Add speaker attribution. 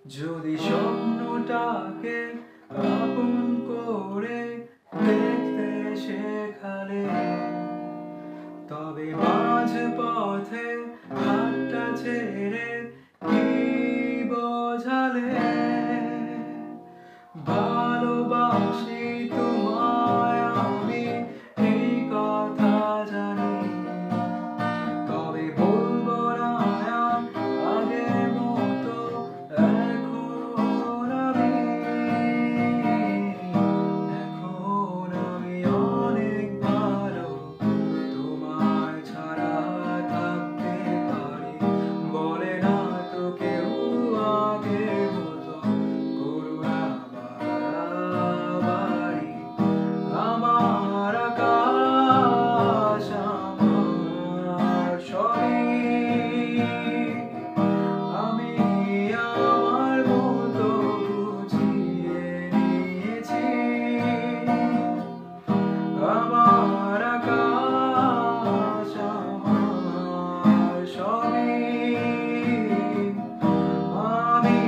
Speaker 1: যদি স্বপ্নটাকে আপন করে দেখতে শেখালে, তবে মাঝ পথে হাতটা ছেড়ে কি বোঝালে? ভালোবাসি তোমায় আমি, এই কথা জানি, তবে বলবো না আর আগের মতো এখন আমি অনেক ভালো, তোমায় ছাড়া থাকতে পারি। বলে না তো কেউ আগের মতো করুণা বাড়াবাড়ি। আমার আকাশ আমার সবই, আমি আমার মতো বুঝিয়ে নিয়েছি। আমার আকাশ আমার সবই, আমি